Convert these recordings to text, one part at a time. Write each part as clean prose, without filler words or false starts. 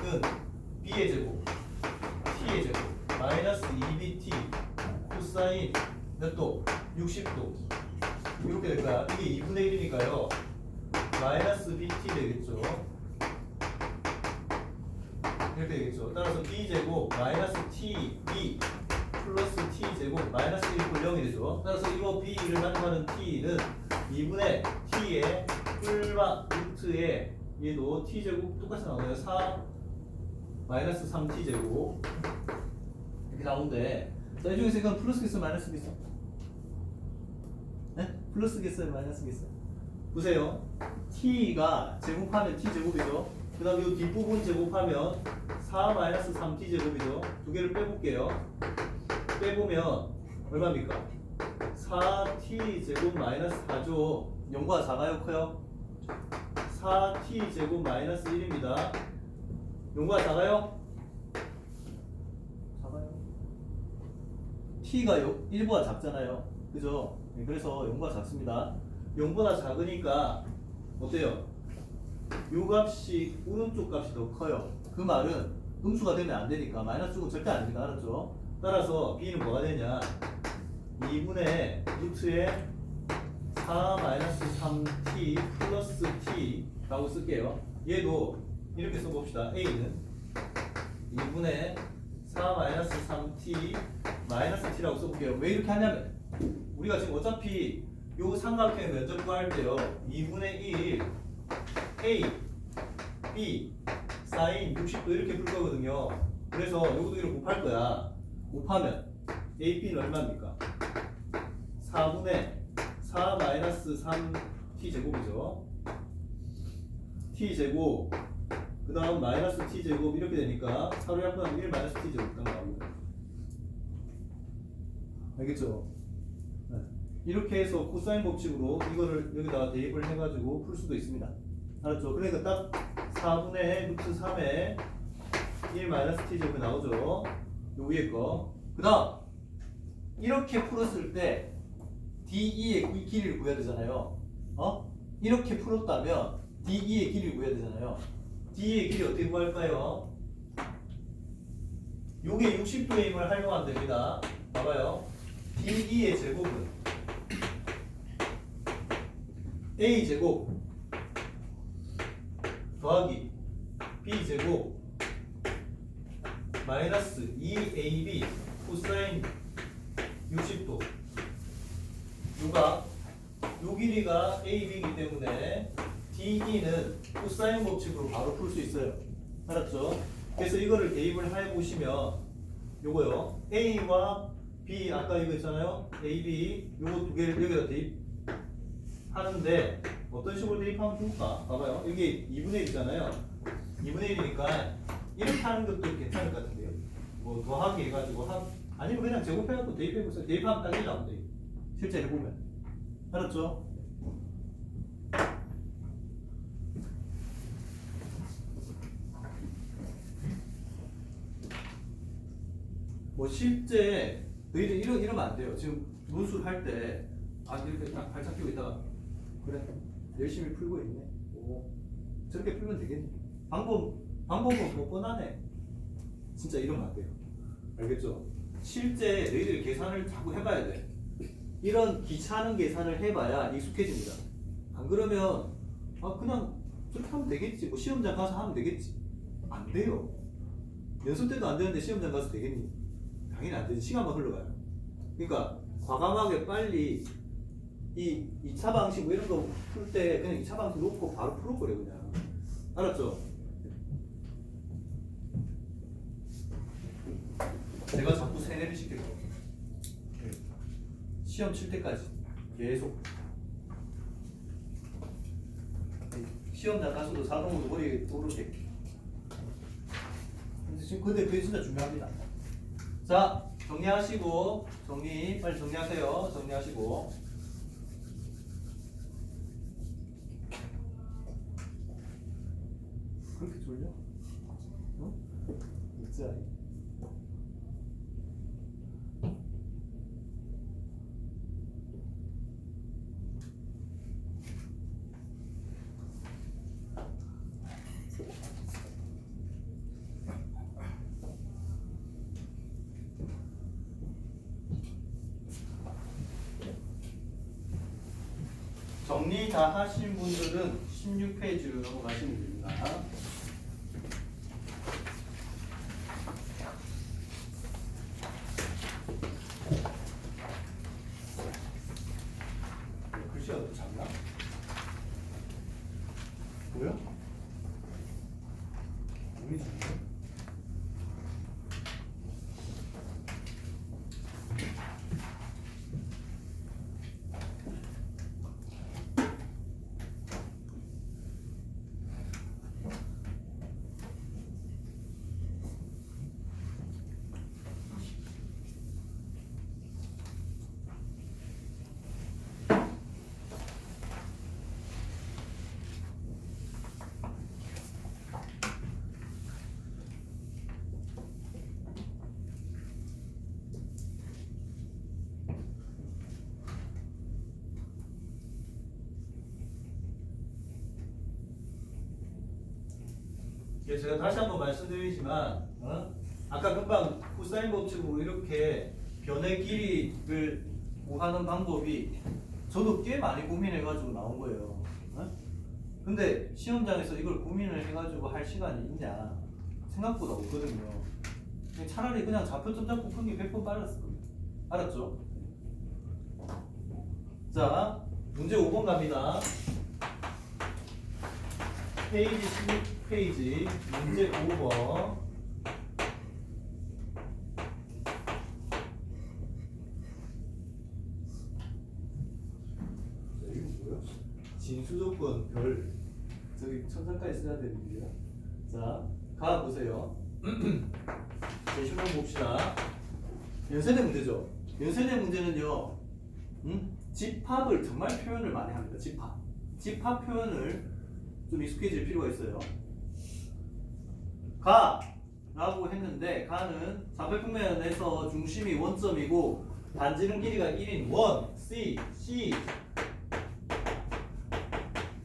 식은 b의 제곱 t의 제곱 마이너스 2bt 코사인 몇 도? 60도 이렇게 될 거야. 이게 2분의 1이니까요 마이너스 bt 되겠죠. 이렇게 되겠죠. 따라서 b제곱 마이너스 tb 플러스 t제곱 마이너스 1분 0이 되죠. 따라서 이거 b를 가져가는 t는 2분의 t의 뿔마 루트에 얘도 t제곱 똑같이 나오네요. 4 마이너스 3t제곱 이렇게 나오는데, 자, 이 중에서 이건 플러스겠어요 마이너스겠어요? 네? 플러스겠어요 마이너스겠어요? 보세요. t가 제곱하면 t제곱이죠. 그 다음 이 뒷부분 제곱하면 4 마이너스 3t 제곱이죠. 두 개를 빼볼게요. 빼보면 얼마입니까? 4t 제곱 마이너스 4죠. 0과 4가요? 커요? 4t 제곱 마이너스 1입니다. 0과 4가요? 4가요? t가 1보다 작잖아요. 그죠? 네, 그래서 0보다 작습니다. 0보다 작으니까 어때요? 요 값이 오른쪽 값이 더 커요. 그 말은 음수가 되면 안 되니까 마이너스 주고 절대 안 되니까. 알았죠? 따라서 b는 뭐가 되냐? 2분의 루트에 4 마이너스 3t 플러스 t 라고 쓸게요. 얘도 이렇게 써봅시다. a는 2분의 4 마이너스 3t 마이너스 t라고 써볼게요. 왜 이렇게 하냐면 우리가 지금 어차피 요 삼각형 면적 구할 때요 2분의 1 a b 사인 60도 이렇게 풀 거거든요. 그래서 요것도 이렇게 곱할 거야. 곱하면 a, b는 얼마입니까? 4분의 4 마이너스 3t 제곱이죠. t 제곱 그 다음 마이너스 t 제곱 이렇게 되니까 4로 약분하면 1 마이너스 t 제곱 딱 나옵니다. 알겠죠? 네. 이렇게 해서 코사인 법칙으로 이거를 여기다가 대입을 해가지고 풀 수도 있습니다. 알았죠? 그러니까 딱 4분의 루트 3에 1 마이너스 t 제곱이 나오죠. 요 위에 거. 그 다음 이렇게 풀었을 때 DE의 길이를 구해야 되잖아요. 이렇게 풀었다면 DE의 길이를 구해야 되잖아요. DE의 길이 어떻게 구할까요? 요게 60도의 힘을 활용하면 됩니다. 봐봐요. DE의 제곱은 A제곱 더하기 B제곱 마이너스 2AB 코사인 60도 요 길이가 AB이기 때문에 DE는 코사인 법칙으로 바로 풀 수 있어요. 알았죠? 그래서 이거를 대입을 해보시면 요거요 A와 B 아까 이거 있잖아요. AB 요거 두 개를 여기다 대입하는데 어떤 식으로 대입하면 좋을까? 봐봐요. 여기 2분의 1이잖아요. 2분의 1이니까 이렇게 하는 것도 괜찮을 것 같은데요. 뭐 더하기 해가지고 아니면 그냥 제곱해갖고 대입해보세요. 대입하면 딱 1 나온대. 실제 해보면. 알았죠? 뭐 실제 너희들 이러면 안 돼요. 지금 논술 할 때 이렇게 딱 발짝 끼고 있다가 그래 열심히 풀고 있네. 오 저렇게 풀면 되겠네. 방법은 뭐 뻔하네. 진짜 이러면 안 돼요. 알겠죠? 실제 너희들이 계산을 자꾸 해봐야 돼. 이런 귀찮은 계산을 해봐야 익숙해집니다. 안 그러면 그냥 저렇게 하면 되겠지. 뭐 시험장 가서 하면 되겠지. 안 돼요. 연습 때도 안 되는데 시험장 가서 되겠니? 당연히 안 되지. 시간만 흘러가요. 그러니까 과감하게 빨리 이 2차 방식 뭐 이런 거 풀 때 그냥 2차 방식 놓고 바로 풀어버려 그냥. 알았죠? 내가 자꾸 세뇌를 시킬 거야. 시험 칠 때까지 계속. 시험장 가서도 자동으로 머리에 오르게. 근데 그게 진짜 중요합니다. 자, 정리하시고 빨리 정리하세요. 정리하시고. 그렇게 졸려? 진짜. 이미 다 하신 분들은 16페이지로 넘어가시면 됩니다. 글씨가 더 작나? 뭐야? 눈이 작네? 제가 다시 한번 말씀드리지만 아까 금방 코사인 법칙으로 이렇게 변의 길이를 구하는 방법이 저도 꽤 많이 고민해가지고 나온 거예요. 근데 시험장에서 이걸 고민을 해가지고 할 시간이 있냐 생각보다 없거든요. 차라리 그냥 좌표점 잡고 푼 게 100번 빠졌을 거예요. 알았죠? 자, 문제 5번 갑니다. 페이지 16페이지 문제 5번. 이거 뭐야? 진수조건 별 저기 천장까지 써야 되는데요. 자, 가 보세요. 제시문 봅시다. 연세대 문제죠. 연세대 문제는요. 집합을 정말 표현을 많이 합니다. 집합 표현을 좀 익숙해질 필요가 있어요. 가 라고 했는데 가는 좌표평면에서 중심이 원점이고 반지름 길이가 1인 원, C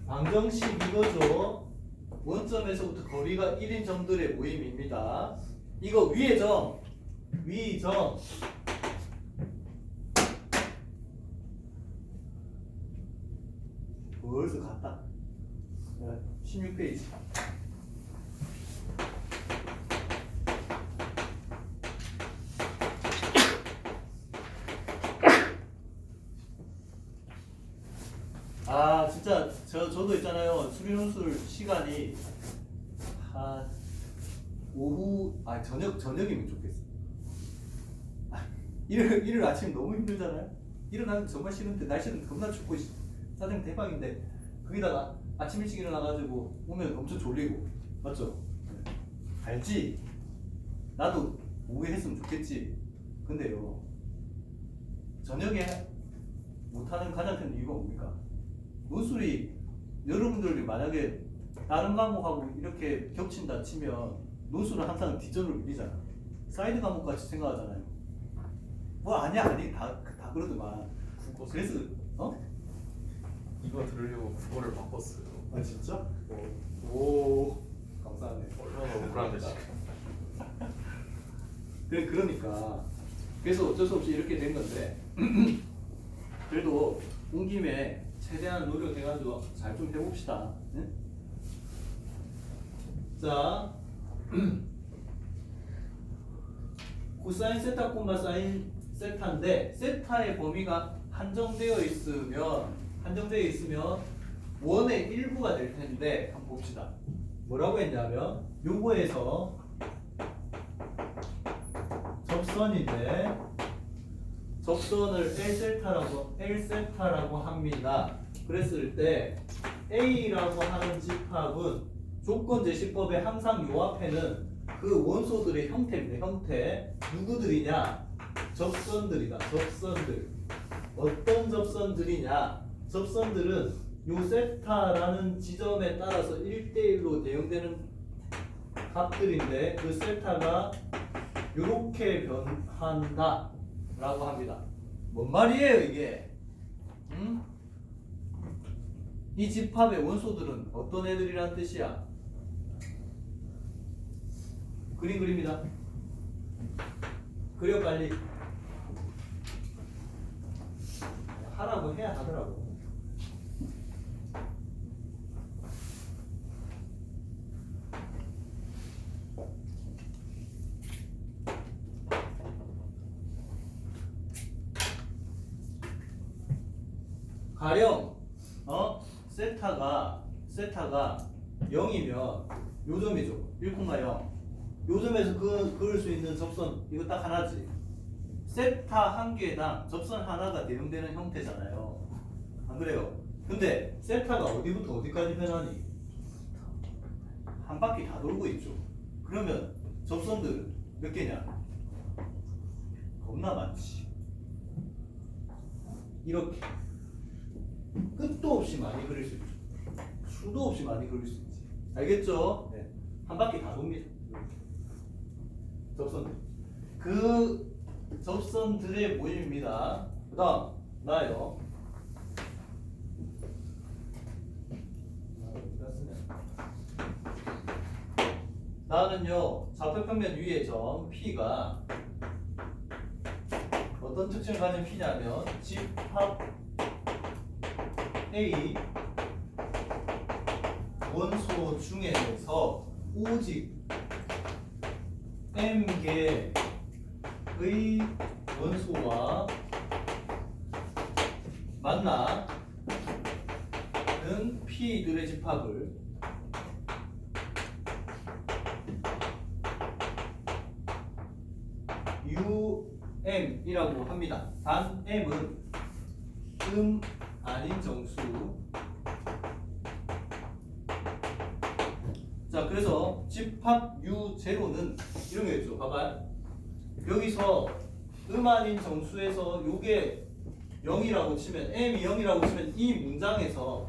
방정식 이거죠. 원점에서부터 거리가 1인 점들의 모임입니다. 이거 위의 점, 위 점 벌써 갔다. 16페이지. 아 진짜 저도 있잖아요. 수리논술 시간이 한 오후 저녁이면 좋겠어. 일요일 아침 너무 힘들잖아요. 일어나면 정말 싫은데 날씨는 겁나 춥고 짜증 대박인데 거기다가 아침 일찍 일어나가지고 오면 엄청 졸리고 맞죠? 알지? 나도 오후에 했으면 좋겠지. 근데요 저녁에 못하는 가장 큰 이유가 뭡니까? 논술이 여러분들이 만약에 다른 과목하고 이렇게 겹친다 치면 논술은 항상 뒷전으로 밀리잖아. 사이드 과목 같이 생각하잖아요. 뭐 아니야 다 그러더만. 그래서 이거 들으려고 국어를 바꿨어요. 아 진짜? 오 감사하네. 얼마나 억울한데 지금. 그러니까 그래서 어쩔 수 없이 이렇게 된 건데 그래도 온 김에 최대한 노력해가지고 잘 좀 해봅시다. 네? 자 코사인 세타 콤마 사인 세타인데 세타의 범위가 한정되어 있으면 원의 일부가 될 텐데 한번 봅시다. 뭐라고 했냐면 요거에서 접선인데 접선을 L세타라고 합니다. 그랬을 때 A라고 하는 집합은 조건제시법에 항상 요 앞에는 그 원소들의 형태입니다. 형태 누구들이냐? 접선들이다. 접선들. 어떤 접선들이냐? 접선들은 요 세타라는 지점에 따라서 1대1로 대응되는 값들인데 그 세타가 요렇게 변한다 라고 합니다. 뭔 말이에요 이게? 이 집합의 원소들은 어떤 애들이란 뜻이야? 그림 그립니다. 그려 빨리. 하라고 해야 하더라고. 가령 세타가 0이면 요점이죠. 1,0. 요점에서 그을 수 있는 접선 이거 딱 하나지. 세타 한 개당 접선 하나가 대응되는 형태잖아요. 안 그래요? 근데 세타가 어디부터 어디까지 변하니? 한 바퀴 다 돌고 있죠. 그러면 접선들 몇 개냐? 겁나 많지. 이렇게 끝도 없이 많이 그릴 수 있죠. 수도 없이 많이 그릴 수 있지. 알겠죠? 네. 한 바퀴 다 돕니다. 이렇게. 접선들. 그 접선들의 모임입니다. 그 다음 나요. 나는요 좌표평면 위의 점 P가 어떤 특징을 가진 P냐면 집합 A 원소 중에서 오직 M개의 원소와 만나는 P들의 집합을 UM이라고 합니다. 단 M은 아닌 정수. 자, 그래서 집합 U0는 이런 게 있죠. 봐봐요. 여기서 아닌 정수에서 요게 0이라고 치면 M이 0이라고 치면 이 문장에서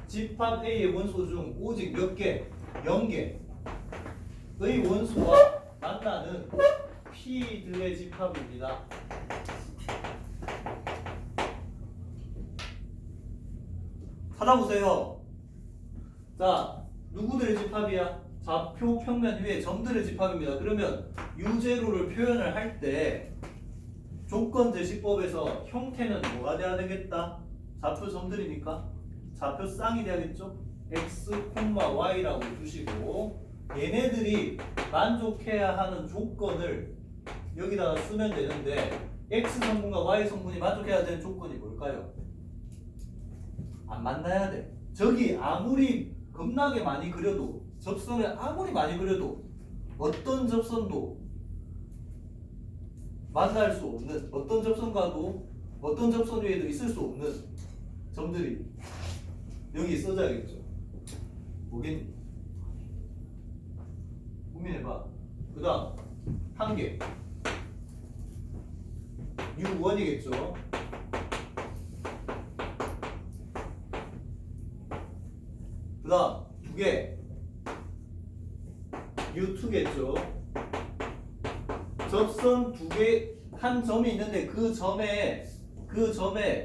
집합 A의 원소 중 오직 몇 개? 0개의 원소와 만나는 P들의 집합입니다. 찾아보세요. 자, 누구들의 집합이야? 좌표 평면 위에 점들의 집합입니다. 그러면 U0를 표현을 할 때 조건 제시법에서 형태는 뭐가 돼야 되겠다? 좌표 점들이니까 좌표 쌍이 돼야겠죠? X, Y라고 두시고 얘네들이 만족해야 하는 조건을 여기다가 쓰면 되는데 X 성분과 Y 성분이 만족해야 되는 조건이 뭘까요? 안 만나야 돼. 저기 아무리 겁나게 많이 그려도 접선을 아무리 많이 그려도 어떤 접선도 만날 수 없는 어떤 접선과도 어떤 접선 위에도 있을 수 없는 점들이 여기 써져야겠죠. 뭐겠니? 고민해봐. 그 다음 한 개 U1이겠죠. 그 다음 두 개 U2겠죠. 접선 두 개 한 점이 있는데 그 점에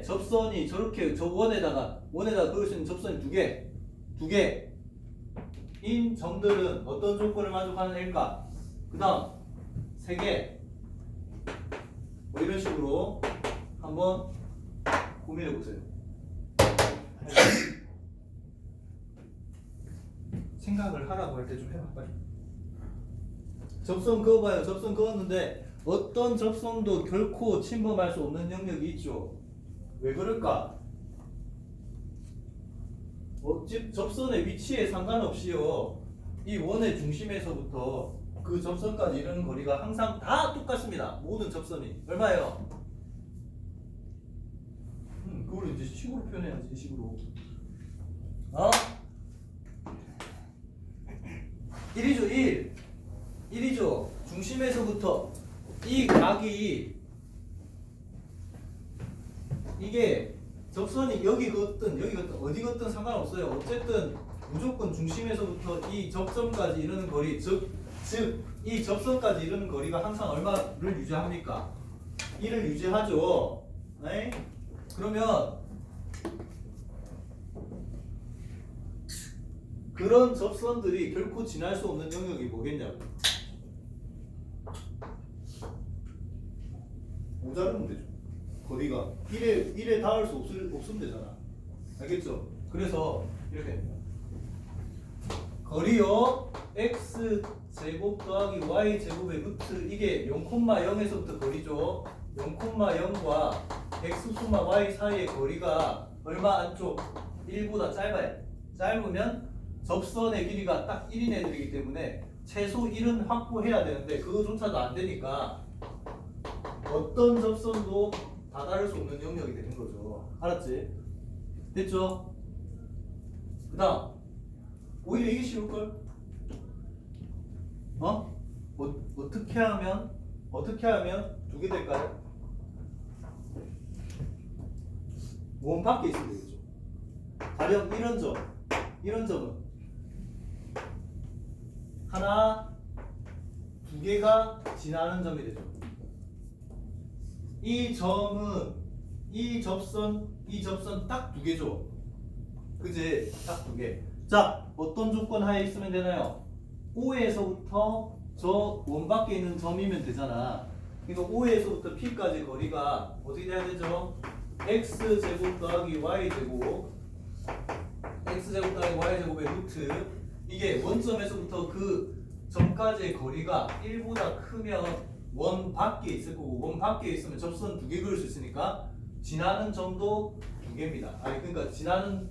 접선이 저렇게 저 원에다가 그을 수 있는 접선이 두 개인 점들은 어떤 조건을 만족하는 애일까? 그 다음 세 개 뭐 이런 식으로 한번 고민해 보세요. 생각을 하라고 할 때 좀 해봐 빨리. 접선 그어봐요. 접선 그었는데 어떤 접선도 결코 침범할 수 없는 영역이 있죠. 왜 그럴까? 접선의 위치에 상관없이요 이 원의 중심에서부터 그 접선까지 이르는 거리가 항상 다 똑같습니다. 모든 접선이 얼마예요? 그걸 이제 식으로 표현해야지. 식으로 1이죠. 1이죠. 중심에서부터 이 각이 이게 접선이 여기 걷든 어디 걷든 상관없어요. 어쨌든 무조건 중심에서부터 이 접선까지 이르는 거리 즉 이 접선까지 이르는 거리가 항상 얼마를 유지합니까? 1을 유지하죠. 네? 그러면 그런 접선들이 결코 지날 수 없는 영역이 뭐겠냐고. 모자르면 되죠. 거리가 1에 닿을 수 없으면 되잖아. 알겠죠? 그래서 이렇게 됩니다. 거리요 x제곱 더하기 y제곱의 루트 이게 0,0에서부터 거리죠. 0,0과 x, y 사이의 거리가 얼마 안쪽? 1보다 짧아야 돼. 짧으면 접선의 길이가 딱 1인 애들이기 때문에 최소 1은 확보해야 되는데 그거조차도 안 되니까 어떤 접선도 다다를 수 없는 영역이 되는 거죠. 알았지? 됐죠? 그 다음 오히려 이게 쉬울걸? 어떻게 하면 두 개 될까요? 원 밖에 있으면 되겠죠. 가령 이런 점은 하나, 두 개가 지나는 점이 되죠. 이 점은 이 접선 딱 두 개죠. 그지? 딱 두 개. 자, 어떤 조건 하에 있으면 되나요? O에서부터 저 원 밖에 있는 점이면 되잖아. 그러니까 O에서부터 P까지 거리가 어떻게 돼야 되죠? X제곱 더하기 Y제곱 X제곱 더하기 Y제곱의 루트 이게 원점에서부터 그 점까지의 거리가 1보다 크면 원 밖에 있을 거고 원 밖에 있으면 접선 두 개 그을 수 있으니까 지나는 점도 두 개입니다. 아니 그러니까 지나는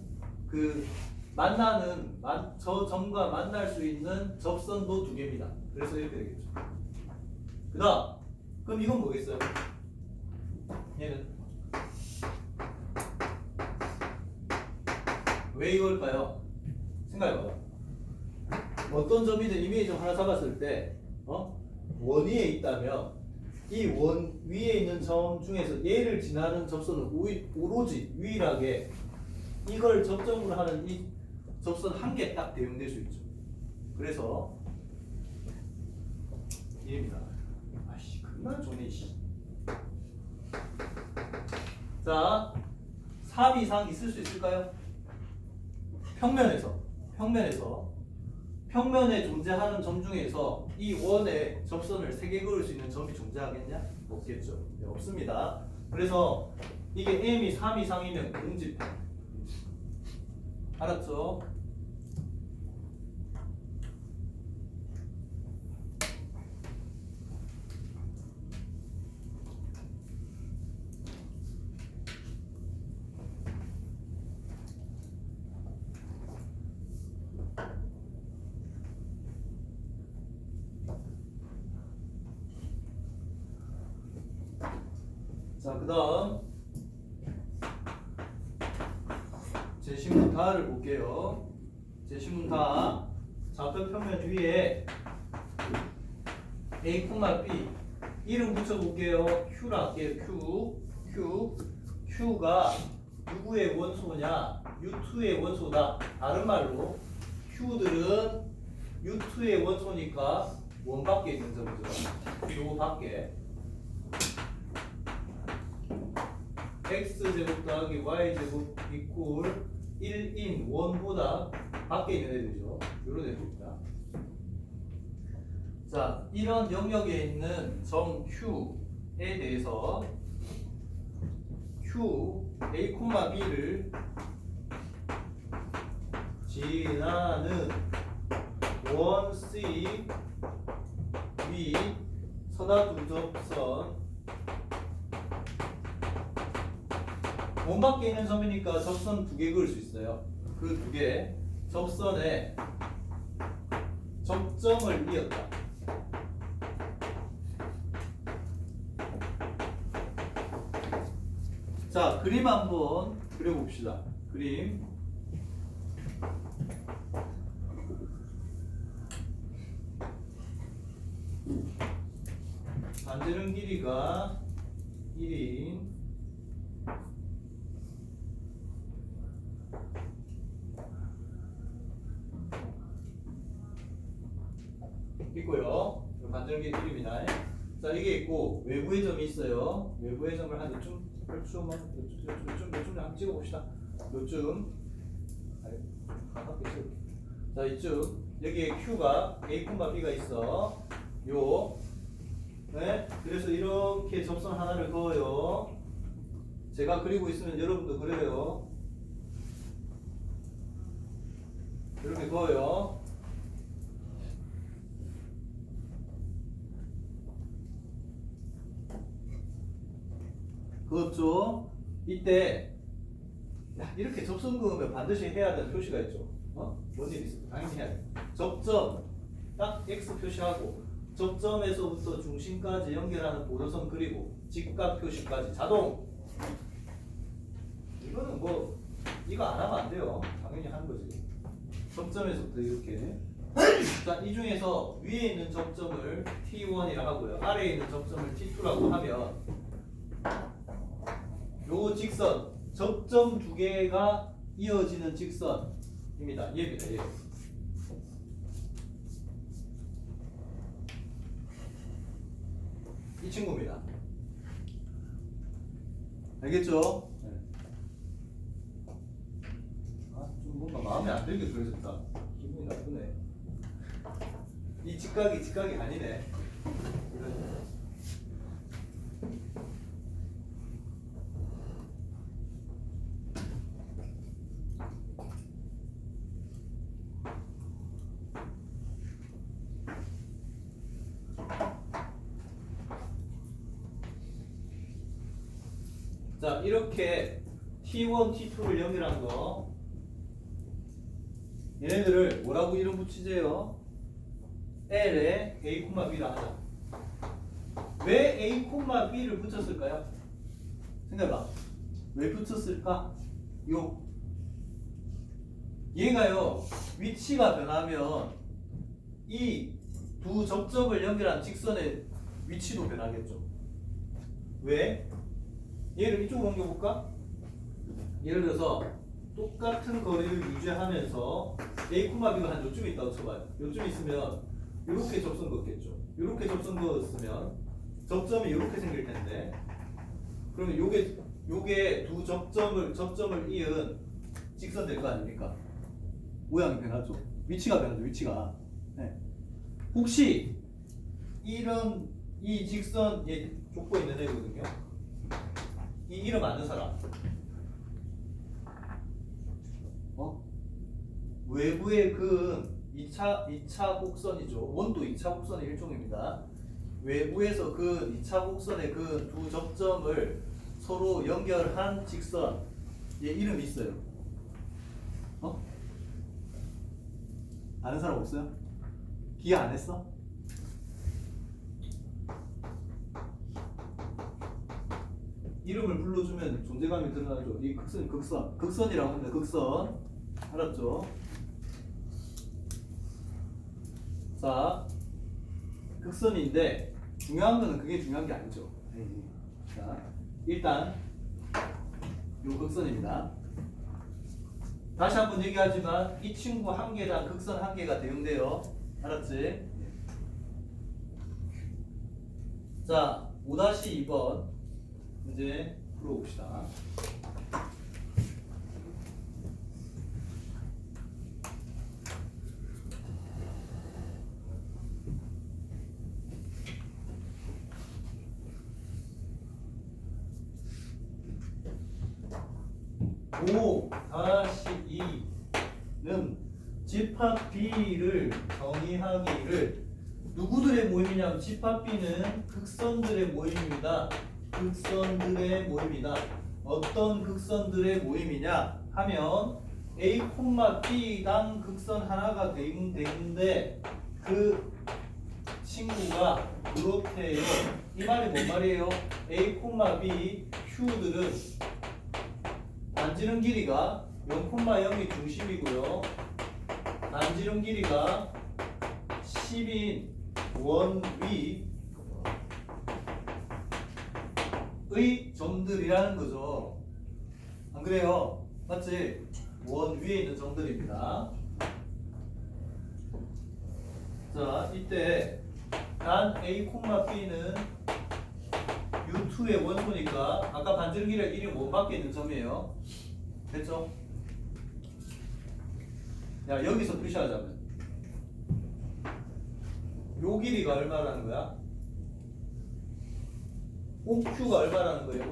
그 만나는 저 점과 만날 수 있는 접선도 두 개입니다. 그래서 이렇게 되겠죠. 그다음 그럼 이건 뭐겠어요? 얘는 왜 이걸까요? 생각해봐요. 어떤 점이든 이미지 하나 잡았을 때 원 위에 있다면 이 원 위에 있는 점 중에서 얘를 지나는 접선은 오로지 유일하게 이걸 접점으로 하는 이 접선 한 개 딱 대응될 수 있죠. 그래서 이입니다. 아씨 그만 좋네 씨. 자 3 이상 있을 수 있을까요? 평면에 존재하는 점 중에서 이 원에 접선을 3개 그을 수 있는 점이 존재하겠냐? 없겠죠. 네, 없습니다. 그래서 이게 m이 3 이상이면 공집해. 알았죠? 자, 그 다음 제시문타를 볼게요. 제시문타 좌표 평면 위에 A, B 이름 붙여볼게요. Q라 할게요. Q가 누구의 원소냐? U2의 원소다. 다른 말로 Q들은 U2의 원소니까 원 밖에 있는 점이죠. 요거 밖에 x제곱 더하기 y제곱 이퀄 1인 원보다 밖에 있는 애들이죠. 이런 애들입니다. 자, 이런 영역에 있는 점 Q에 대해서 Q, A, B를 지나는 원 C, B 서다두 접선 원 밖에 있는 점이니까 접선 두 개 그을 수 있어요. 그 두 개 접선에 접점을 이었다. 자, 그림 한번 그려봅시다. 그림. 반지름 길이가 1인 있고요. 반지름 길이 1입니다. 자, 이게 있고 외부의 점이 있어요. 외부의 점을 한 요쯤 한번 찍어봅시다. 요쯤 가깝게 찍을게. 자, 이쯤 여기에 Q가 A, B가 있어. 네, 그래서 이렇게 접선 하나를 그어요. 제가 그리고 있으면 여러분도 그려요. 이렇게 그어요. 그렇죠. 이때 야, 이렇게 접선 그으면 반드시 해야 되는 표시가 있죠. 뭔 일이 있어? 당연히 해야 돼. 접점 딱 X 표시하고 접점에서부터 중심까지 연결하는 보조선 그리고 직각 표시까지 자동. 이거는 뭐 이거 안 하면 안 돼요. 당연히 하는 거지. 접점에서부터 이렇게. 자, 이 중에서 위에 있는 접점을 T1이라 하고요. 아래에 있는 접점을 T2라고 하면 요 직선, 접점 두 개가 이어지는 직선입니다. 얘입니다. 얘. 이 친구입니다. 알겠죠? 네. 좀 뭔가 마음에 안 들게 그려졌다. 기분이 나쁘네. 이 직각이 아니네. 자, 이렇게 T1, T2를 연결한 거 얘네들을 뭐라고 이름 붙이재요? L에 A, B라 하자. 왜 A, B를 붙였을까요? 생각해봐. 왜 붙였을까? 얘가요, 위치가 변하면 이 두 접점을 연결한 직선의 위치도 변하겠죠. 왜? 얘를 이쪽으로 옮겨볼까? 예를 들어서 똑같은 거리를 유지하면서 A, B가 한 요쯤에 있다고 쳐봐요. 요쯤에 있으면 이렇게 접선 걷겠죠. 이렇게 접선 걷었으면 접점이 이렇게 생길 텐데, 그러면 요게 두 접점을 이은 직선 될 거 아닙니까? 모양이 변하죠. 위치가 변하죠. 위치가. 네. 혹시 이 직선 얘 족보 있는 애거든요. 이 이름 아는 사람? 외부의 그은 2차 곡선이죠. 원도 2차 곡선의 일종입니다. 외부에서 그 2차 곡선의 그 두 접점을 서로 연결한 직선, 얘 이름이 있어요. 아는 사람 없어요? 기억 안 했어? 이름을 불러주면 존재감이 드러나죠. 이 극선이라고 합니다. 극선. 알았죠? 자, 극선인데 중요한 거는 그게 중요한 게 아니죠. 자, 일단 요 극선입니다. 다시 한번 얘기하지만 이 친구 한 개당 극선 한 개가 대응돼요. 알았지? 자, 5-2번 문제 풀어봅시다. 오 다시 2는 집합 B를 정의하기를 누구들의 모임이냐면 집합 B는 극선들의 모임입니다. 극선들의 모임이다. 어떤 극선들의 모임이냐 하면 A, B당 극선 하나가 되는데 그 친구가 이렇대요. 이 말이 뭔 말이에요? A, B, Q들은 반지름 길이가 0,0이 중심이고요. 반지름 길이가 10인 원 위의 점들이라는 거죠. 안 그래요? 맞지? 원 위에 있는 점들입니다. 자, 이때 단 A, B는 U2의 원소니까 아까 반지름 길이가 1이 원밖에 있는 점이에요. 됐죠? 야, 여기서 표시하자면 요 길이가 얼마라는 거야? OQ가 얼마라는 거예요?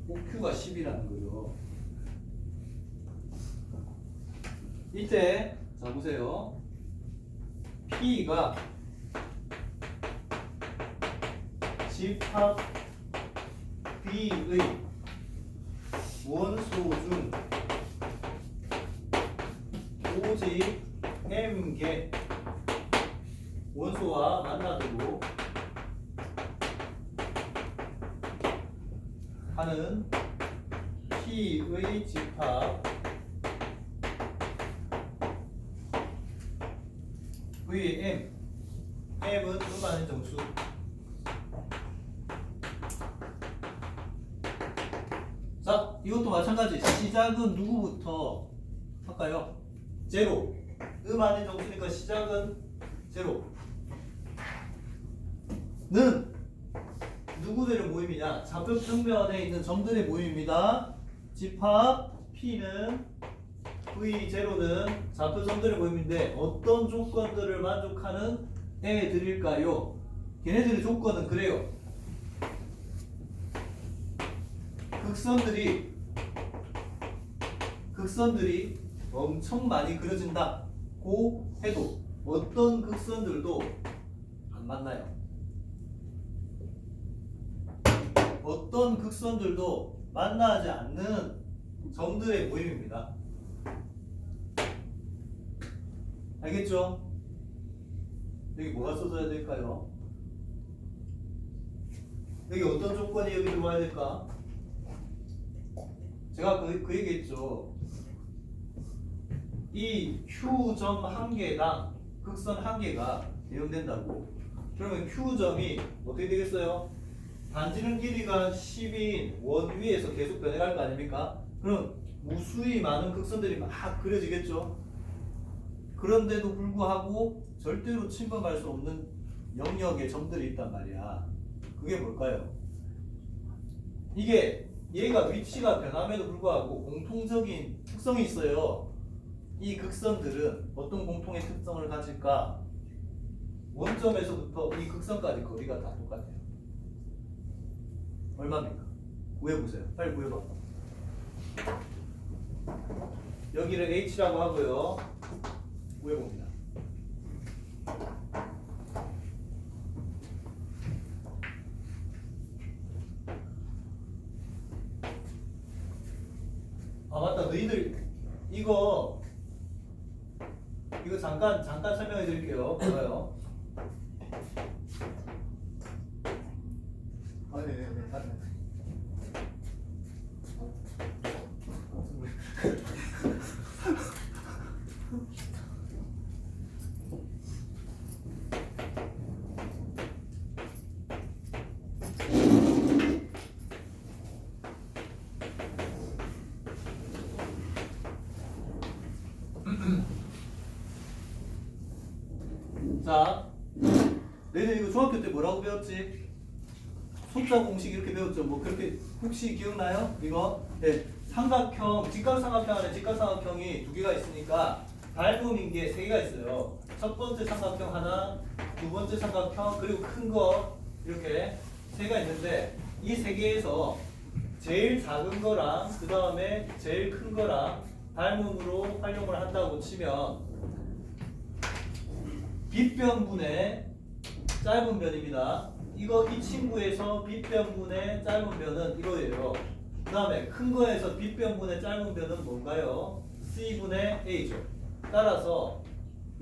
OQ가 10이라는 거죠. 이때 자 보세요. P가 집합 B의 원소 중 오직 m개 원소와 만나도록 하는 P의 집합 V의 M은 음하는 정수. 자, 이것도 마찬가지. 시작은 누구부터 할까요? 제로. 음하는 정수니까 시작은 제로. 는 누구들의 모임이냐? 좌표 평면에 있는 점들의 모임입니다. 집합 P는 V0는 좌표 점들의 모임인데 어떤 조건들을 만족하는 애들일까요? 걔네들의 조건은 그래요. 극선들이 엄청 많이 그려진다고 해도 어떤 극선들도 안 만나요. 어떤 극선들도 만나지 않는 점들의 모임입니다. 알겠죠? 여기 뭐가 써져야 될까요? 여기 어떤 조건이 여기 들어와야 될까? 제가 그 얘기했죠. 이 Q점 한 개당 극선 한 개가 대응된다고. 그러면 Q점이 어떻게 되겠어요? 반지름 길이가 10인 원 위에서 계속 변해갈 거 아닙니까? 그럼 무수히 많은 극선들이 막 그려지겠죠? 그런데도 불구하고 절대로 침범할 수 없는 영역의 점들이 있단 말이야. 그게 뭘까요? 이게 얘가 위치가 변함에도 불구하고 공통적인 특성이 있어요. 이 극선들은 어떤 공통의 특성을 가질까? 원점에서부터 이 극선까지 거리가 다 똑같아요. 얼마입니까? 구해보세요. 빨리 구해봐. 여기를 H라고 하고요. 구해봅니다. 아 맞다. 너희들 이거 잠깐 설명해 드릴게요. 봐요. 아 네네네. 자, 너희들 이거 중학교 때 뭐라고 배웠지? 숫자 공식 이렇게 배웠죠. 뭐 그렇게 혹시 기억나요? 이거? 네. 삼각형, 직각삼각형 안에 직각삼각형이 두 개가 있으니까 닮음인 게 세 개가 있어요. 첫 번째 삼각형 하나, 두 번째 삼각형, 그리고 큰 거 이렇게 세 개가 있는데 이 세 개에서 제일 작은 거랑 그 다음에 제일 큰 거랑 닮음으로 활용을 한다고 치면 빗변분의 짧은 변입니다. 이 친구에서 빗변분의 짧은 변은 이거예요. 그 다음에 큰 거에서 빗변분의 짧은 변은 뭔가요? C분의 A죠. 따라서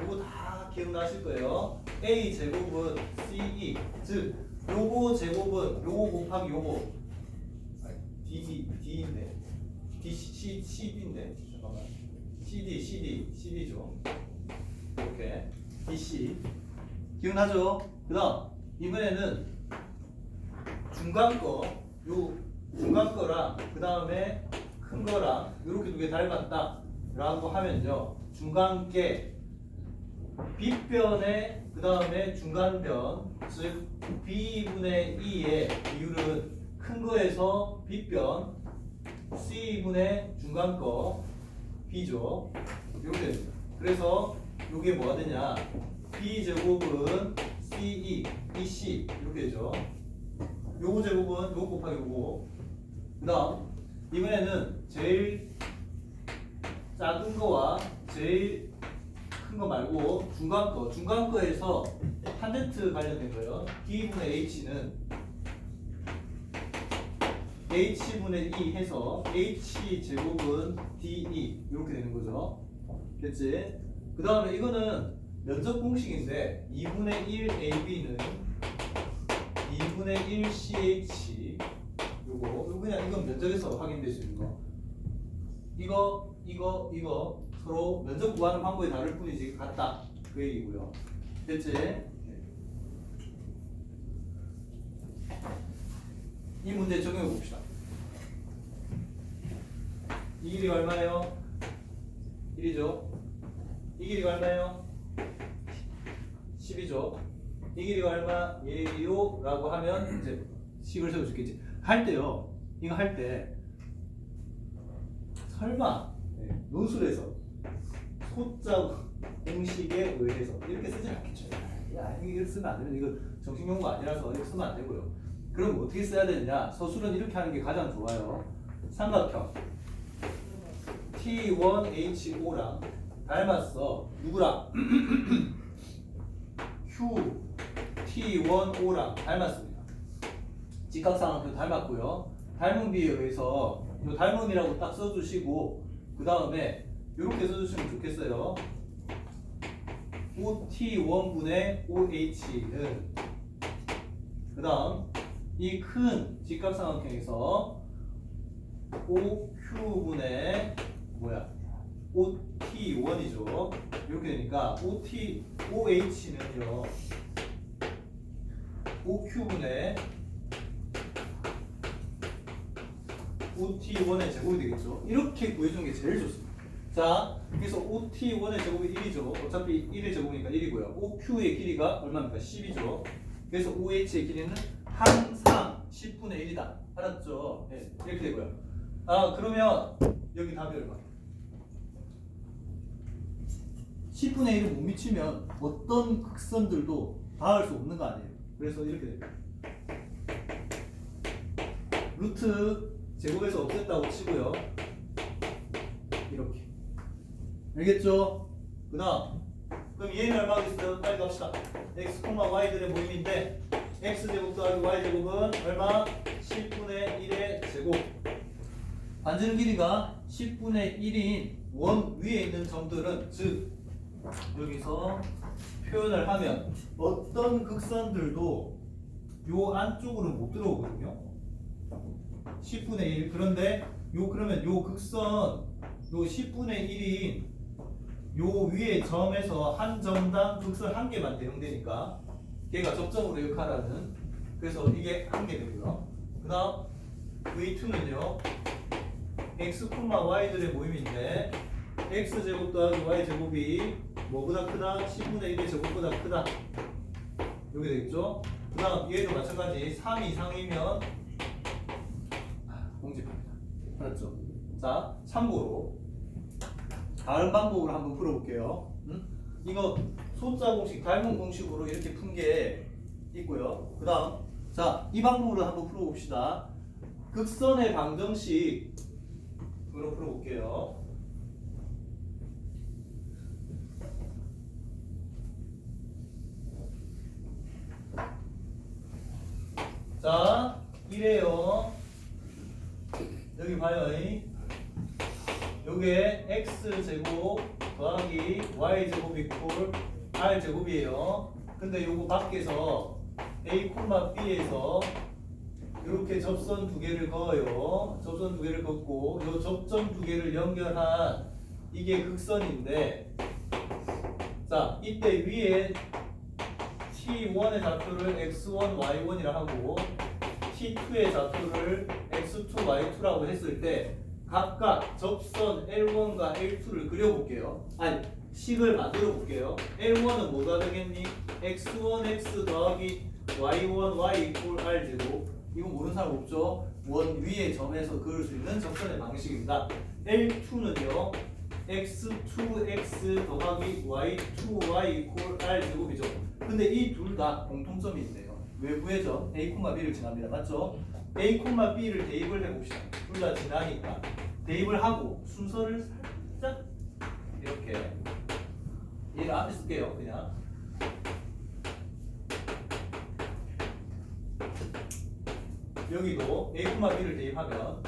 요거 다 기억나실 거예요. A 제곱은 CE, 즉 요거 제곱은 요거 곱하기 요거 D인데 CD인데 잠깐만 CD죠. 이렇게 DC 기억나죠? 그 다음 이번에는 중간 거랑 그 다음에 큰 거랑 이렇게 두 개 닮았다 라고 하면요, 중간계 빗변의 그 다음에 중간변, 즉 B분의 E의 비율은 큰 거에서 빗변 C분의 중간 거 B죠. 이렇게 됩니다. 그래서 이게 뭐가 되냐? B제곱은 CE, EC 이렇게 되죠. 요거 제곱은 요거 곱하기 요거. 그 다음 이번에는 제일 작은 거와 제일 큰 거 말고 중간 거에서 한데트 관련된 거예요. D분의 H는 h분의 2 해서 h 제곱은 de 이렇게 되는 거죠. 됐지? 그 다음에 이거는 면적 공식인데 2분의 1 ab는 2분의 1 ch 요거 그냥 이건 면적에서 확인될 수 있는 거. 이거 서로 면적 구하는 방법이 다를 뿐이지 같다 그 얘기고요. 됐지? 이 문제 적용해 봅시다. 이 길이가 얼마예요? 1이죠. 이 길이가 얼마예요? 10이죠. 이 길이가 얼마예요? 라고 하면 이제 식을 세워 주겠지. 할 때요. 이거 할 때 설마 논술에서 소자 공식에 의해서 이렇게 쓰지 않겠죠. 야, 이거 쓰면 안 되는 이거 정식 용어가 아니라서 이거 쓰면 안 되고요. 그럼 어떻게 써야 되느냐? 서술은 이렇게 하는 게 가장 좋아요. 삼각형 T1H5랑 닮았어. 누구랑? Q T1O랑 닮았습니다. 직각삼각형 닮았고요. 닮은 비에 의해서 이 닮음이라고 딱 써주시고 그 다음에 이렇게 써주시면 좋겠어요. OT1분의 OH는 그 다음 이 큰 직각삼각형에서 OQ분의 OT1이죠. 이렇게 되니까 OH는요 OQ분의 OT1의 제곱이 되겠죠. 이렇게 구해주는 게 제일 좋습니다. 자, 그래서 OT1의 제곱이 1이죠. 어차피 1의 제곱이니까 1이고요. OQ의 길이가 얼마입니까? 10이죠. 그래서 OH의 길이는 항상 10분의 1이다. 알았죠? 네, 이렇게 되고요. 그러면 여기 답이 얼마? 10분의 1을 못 미치면 어떤 극선들도 닿을 수 없는 거 아니에요. 그래서 이렇게 됩니다. 루트 제곱에서 없앴다고 치고요. 이렇게. 알겠죠? 그 다음 그럼 얘는 얼마가 있어요? 빨리 갑시다. x, y들의 모임인데 x제곱 더하기 y제곱은 얼마? 10분의 1의 제곱. 반지름 길이가 10분의 1인 원 위에 있는 점들은 즉 여기서 표현을 하면 어떤 극선들도 요 안쪽으로 못 들어오거든요. 10분의 1. 그런데 그러면 요 극선 요 10분의 1인 요 위에 점에서 한 점당 극선 한 개만 대응되니까 걔가 접점으로 역할하는 그래서 이게 한 개 되고요. 그 다음 V2는요 x, y들의 모임인데 x제곱 더하기 y제곱이 뭐보다 크다? 10분의 1의 제곱보다 크다. 여기 되겠죠? 그 다음 얘도 마찬가지 3 이상이면 공집합니다. 알았죠? 자, 참고로 다른 방법으로 한번 풀어볼게요. 이거 소자 공식, 닮은 공식으로 이렇게 푼 게 있고요. 그 다음 자, 이 방법으로 한번 풀어봅시다. 극선의 방정식으로 풀어볼게요. 자, 이래요. 여기 봐요. 요게 x제곱 더하기 y제곱 이퀄 r제곱이에요. 근데 요거 밖에서 a, b에서 이렇게 접선 두 개를 그어요. 접선 두 개를 긋고 요 접점 두 개를 연결한 이게 극선인데 자, 이때 위에 T1의 좌표를 x1, y1이라 하고 T2의 좌표를 x2, y2라고 했을 때 각각 접선 L1과 L2를 그려볼게요. 아니, 식을 만들어 볼게요. L1은 뭐가 되겠니? x1x 더하기 y1, y 이퀄 r제곱. 이거 모르는 사람 없죠? 원 위에 점에서 그을 수 있는 접선의 방식입니다. L2는요 x2x 더하기 y2, y 이퀄 r제곱이죠. 근데 이 둘 다 공통점이 있네요. 외부의 점 A, B를 지납니다. 맞죠? A, B를 대입을 해봅시다. 둘 다 지나니까 대입을 하고 순서를 살짝 이렇게 얘를 앞에 쓸게요. 그냥 여기도 a, b를 대입하면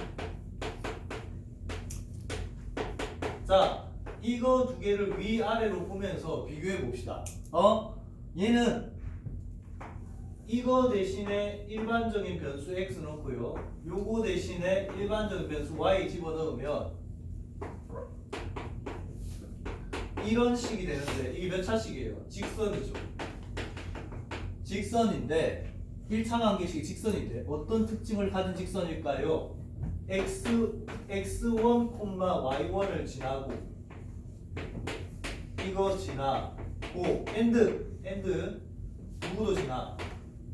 자 이거 두 개를 위아래로 보면서 비교해 봅시다. 얘는 이거 대신에 일반적인 변수 x 넣고요. 요거 대신에 일반적인 변수 y 집어넣으면 이런 식이 되는데 이게 몇 차식이에요? 직선이죠. 직선인데 1차 관계식이 직선인데 어떤 특징을 가진 직선일까요? x1, y1을 지나고 이거 지나고 and 누구도 지나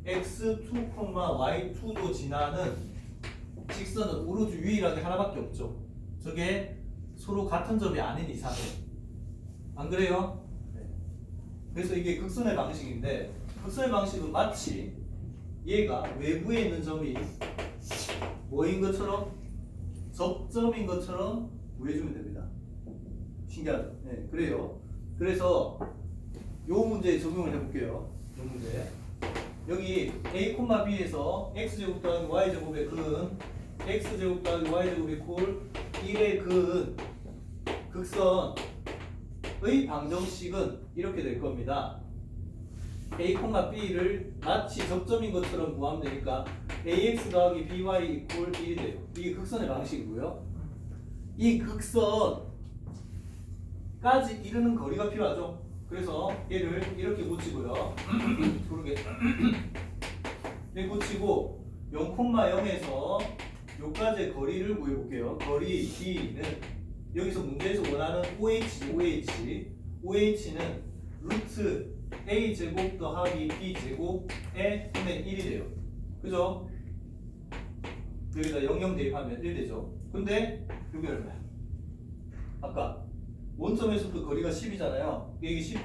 x2, y2도 지나는 직선은 오로지 유일하게 하나밖에 없죠. 저게 서로 같은 점이 아닌 이상은 안 그래요? 네. 그래서 이게 극선의 방식인데 극선의 방식은 마치 얘가 외부에 있는 점이 뭐인 것처럼 접점인 것처럼 구해주면 됩니다. 신기하죠? 네, 그래요. 그래서 요 문제에 적용을 해볼게요. 요 문제. 여기 a, b에서 x제곱 더하기 y제곱의 근 x제곱 더하기 y제곱의 꼴 1의 근 극선의 방정식은 이렇게 될 겁니다. a, b를 마치 접점인 것처럼 구하면 되니까 ax 더하기 by 이퀄 1이 돼요. 이게 극선의 방식이고요. 이 극선까지 이르는 거리가 필요하죠. 그래서 얘를 이렇게 고치고요. 그러게 이렇게 고치고 0,0에서 요까지의 거리를 구해볼게요. 거리 D는 여기서 문제에서 원하는 OH는 루트 A 제곱 더하기 B 제곱의 분의 1이 돼요. 그죠? 여기다 00 대입하면 1 되죠. 근데 여기 얼마야? 아까 원점에서부터 거리가 10이잖아요. 여기 10.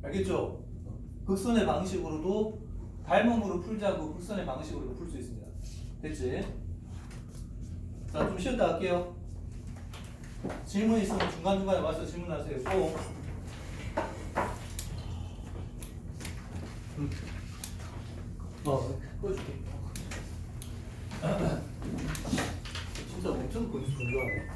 알겠죠? 극선의 방식으로도 닮음으로 풀자고 극선의 방식으로도 풀 수 있습니다. 됐지? 자, 좀 쉬었다 할게요. 질문 있으면 중간중간에 와서 질문하세요. 꼭. 꺼줄게. 진짜 엄청 건조하네.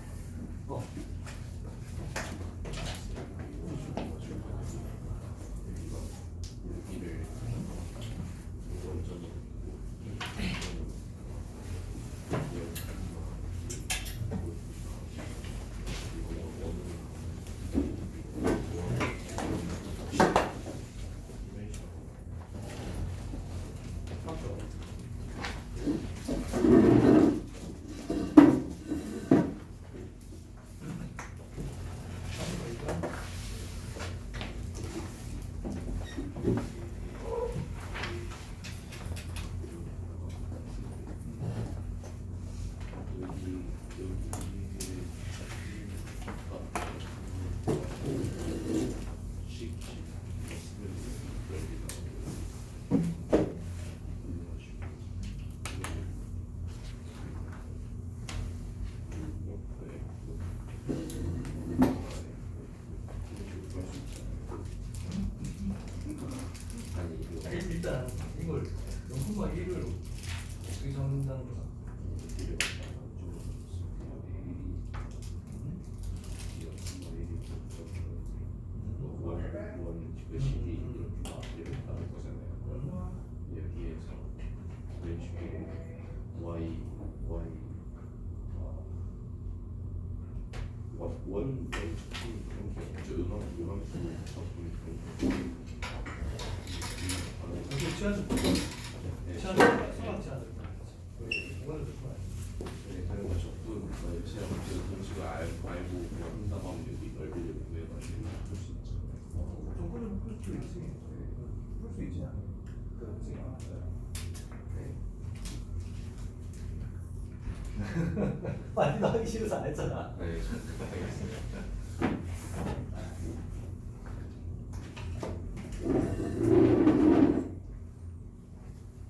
일단 이걸 0,1을 어떻게 잡는다는 거야? 여기에서 이런 식으로 원 이게 취하죠? 취하죠? 수학 취하죠? 이거는 좀 적분 공식을 알고 그냥 한다면 여기 넓이를 구해가지고 풀수 있죠. 조건은 풀수 있지. 풀 수 있지 않아요? 그렇지. 많이 나가기 싫어서 안 했잖아. 네, 알겠습니다.